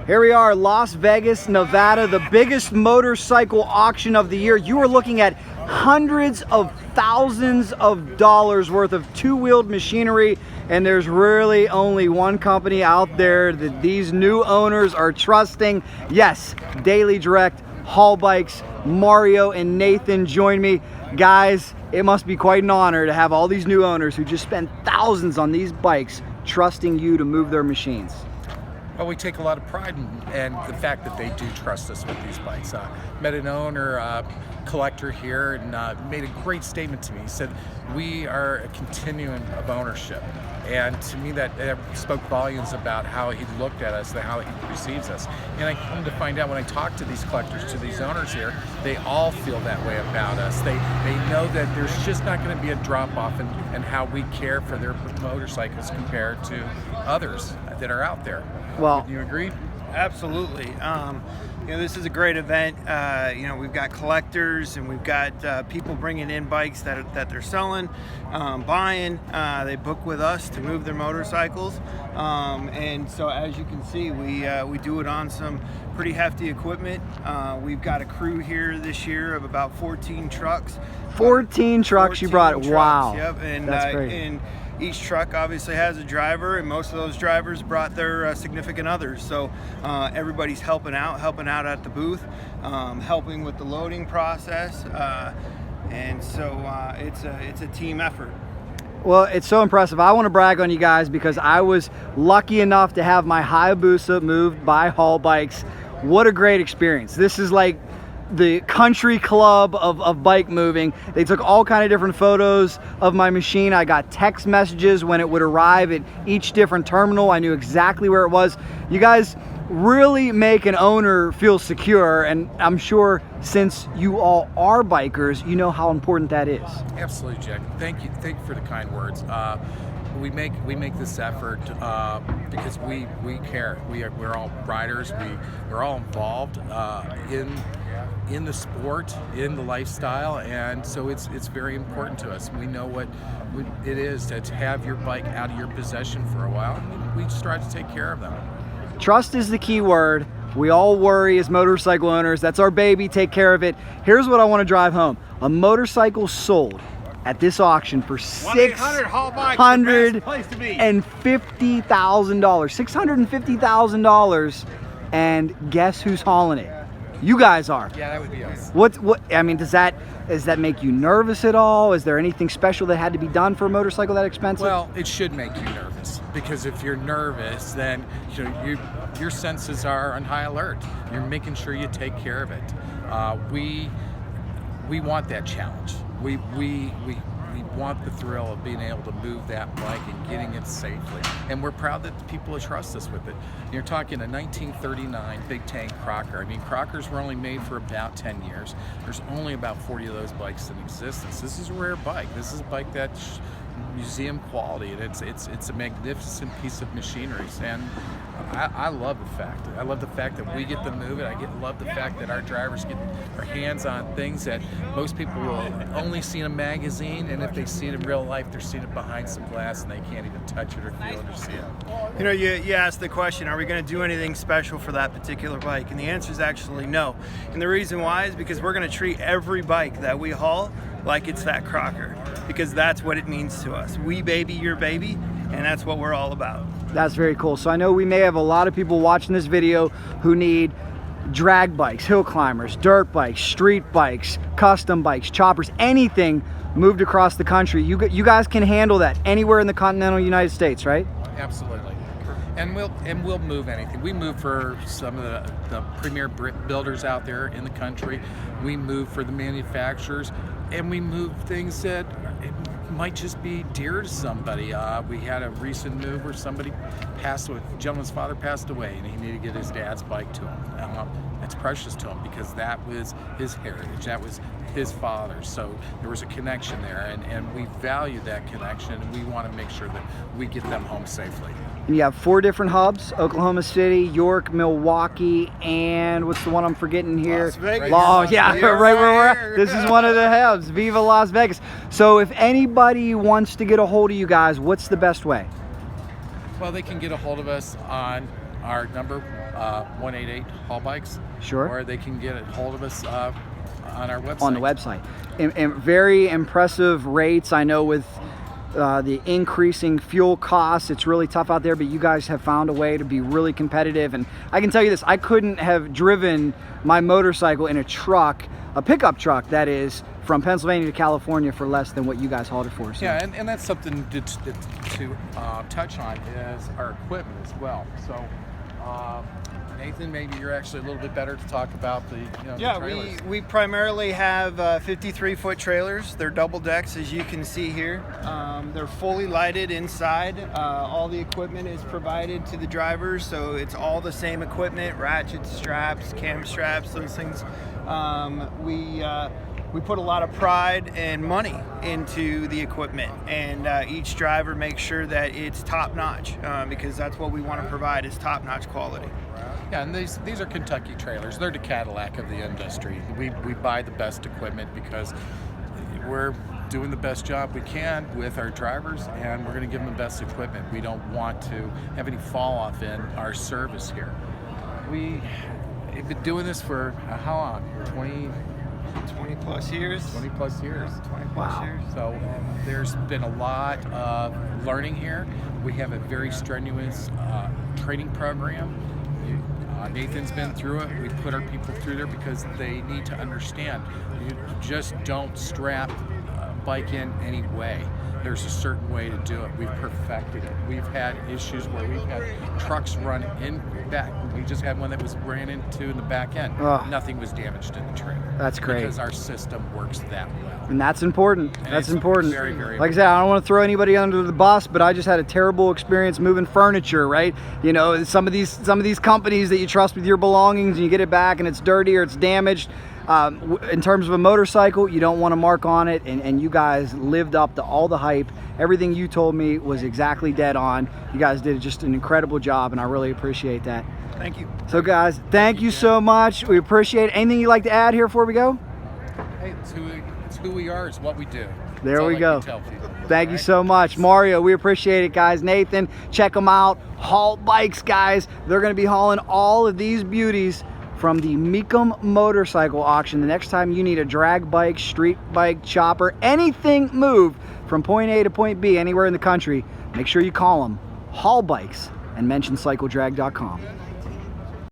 Here we are, Las Vegas, Nevada, the biggest motorcycle auction of the year. You are looking at hundreds of thousands of dollars worth of two-wheeled machinery, and there's really only one company out there that these new owners are trusting. Yes, Daily Direct, HaulBikes, Mario and Nathan join me. Guys, it must be quite an honor to have all these new owners who just spend thousands on these bikes trusting you to move their machines. Well, we take a lot of pride in the fact that they do trust us with these bikes. Met an owner, collector here, and made a great statement to me. He said, we are a continuum of ownership. And to me, that spoke volumes about how he looked at us and how he perceives us. And I come to find out when I talk to these collectors, to these owners here, they all feel that way about us. They know that there's just not going to be a drop-off in how we care for their motorcycles compared to others that are out there. Well, would you agree? Absolutely. You know, this is a great event. You know, we've got collectors and we've got people bringing in bikes that they're selling, buying. They book with us to move their motorcycles, and so as you can see, we do it on some pretty hefty equipment. We've got a crew here this year of about 14 trucks. 14 trucks you brought. Trucks, wow. Yep. And that's great. And each truck obviously has a driver, and most of those drivers brought their significant others. So everybody's helping out at the booth, helping with the loading process, and so it's a team effort. Well, it's so impressive. I want to brag on you guys because I was lucky enough to have my Hayabusa moved by HaulBikes. What a great experience. This is like the country club of bike moving. They took all kind of different photos of my machine. I got text messages when it would arrive at each different terminal. I knew exactly where it was. You guys really make an owner feel secure, and I'm sure since you all are bikers, you know how important that is. Absolutely, Jack. Thank you for the kind words. We make this effort because we care. We're all riders. We're all involved in the sport, in the lifestyle, and so it's very important to us. We know what it is to have your bike out of your possession for a while. We just try to take care of them. Trust is the key word. We all worry as motorcycle owners. That's our baby. Take care of it. Here's what I want to drive home. A motorcycle sold at this auction for $650,000. $650,000. And guess who's hauling it? You guys are. Yeah, that would be us. What I mean, does that make you nervous at all? Is there anything special that had to be done for a motorcycle that expensive? Well, it should make you nervous, because if you're nervous, then your senses are on high alert. You're making sure you take care of it. We want that challenge. We want the thrill of being able to move that bike and getting it safely. And we're proud that people trust us with it. You're talking a 1939 Big Tank Crocker. I mean, Crockers were only made for about 10 years. There's only about 40 of those bikes in existence. This is a rare bike. This is a bike that's museum quality, and it's a magnificent piece of machinery. And I love the fact. I love the fact that we get to move it. Love the fact that our drivers get their hands on things that most people will only see in a magazine, and if they see it in real life, they're seeing it behind some glass and they can't even touch it or feel it or see it. You know, you asked the question, are we going to do anything special for that particular bike? And the answer is actually no. And the reason why is because we're going to treat every bike that we haul like it's that Crocker, because that's what it means to us. We baby your baby, and that's what we're all about. That's very cool. So I know we may have a lot of people watching this video who need drag bikes, hill climbers, dirt bikes, street bikes, custom bikes, choppers, anything moved across the country. You guys can handle that anywhere in the continental United States, right? Absolutely. And we'll move anything. We move for some of the premier builders out there in the country. We move for the manufacturers, and we move things that might just be dear to somebody. We had a recent move where somebody passed away. The gentleman's father passed away, and he needed to get his dad's bike to him. It's precious to him because that was his heritage. That was his father. So there was a connection there, and we value that connection, and we want to make sure that we get them home safely. And you have 4 different hubs: Oklahoma City, York, Milwaukee, and what's the one I'm forgetting here? Las Vegas. Oh, yeah, right where we're at. This is one of the hubs, Viva Las Vegas. So if anybody wants to get a hold of you guys, what's the best way? Well, they can get a hold of us on our number, 188 HaulBikes. Sure. Or they can get a hold of us on our website. On the website. And very impressive rates. I know with the increasing fuel costs, it's really tough out there, but you guys have found a way to be really competitive. And I can tell you this, I couldn't have driven my motorcycle in a truck, a pickup truck that is, from Pennsylvania to California for less than what you guys hauled it for. So. Yeah, and that's something to touch on is our equipment as well. So Nathan, maybe you're actually a little bit better to talk about the, the trailers. we primarily have 53-foot trailers. They're double decks, as you can see here. They're fully lighted inside. All the equipment is provided to the drivers, so it's all the same equipment: ratchets, straps, cam straps, those things. We put a lot of pride and money into the equipment, and each driver makes sure that it's top notch, because that's what we want to provide, is top notch quality. Yeah, and these are Kentucky trailers. They're the Cadillac of the industry. We buy the best equipment because we're doing the best job we can with our drivers, and we're going to give them the best equipment. We don't want to have any fall off in our service here. We've been doing this for how long? 20 plus years. 20 plus years. 20 plus years. So there's been a lot of learning here. We have a very strenuous training program. Nathan's been through it. We put our people through there because they need to understand. You just don't strap a bike in any way. There's a certain way to do it. We've perfected it. We've had issues where we've had trucks run in back. We just had one that was ran into in the back end. Oh. Nothing was damaged in the trailer. That's great. Because our system works that well. And that's important. And that's it's important. Very, very like I said, I don't want to throw anybody under the bus, but I just had a terrible experience moving furniture, right? Some of these companies that you trust with your belongings, and you get it back and it's dirty or it's damaged. In terms of a motorcycle, you don't want to mark on it, and you guys lived up to all the hype. Everything you told me was exactly dead on. You guys did just an incredible job, and I really appreciate that. Thank you. So guys, thank you so much. We appreciate it. Anything you'd like to add here before we go? Hey, it's who we are. It's what we do. There That's we all go. I can tell people. Thank you so much. Mario, we appreciate it, guys. Nathan, check them out. HaulBikes, guys. They're going to be hauling all of these beauties from the Mecum motorcycle auction. The next time you need a drag bike, street bike, chopper, anything moved from point A to point B anywhere in the country, make sure you call them HaulBikes and mention cycledrag.com.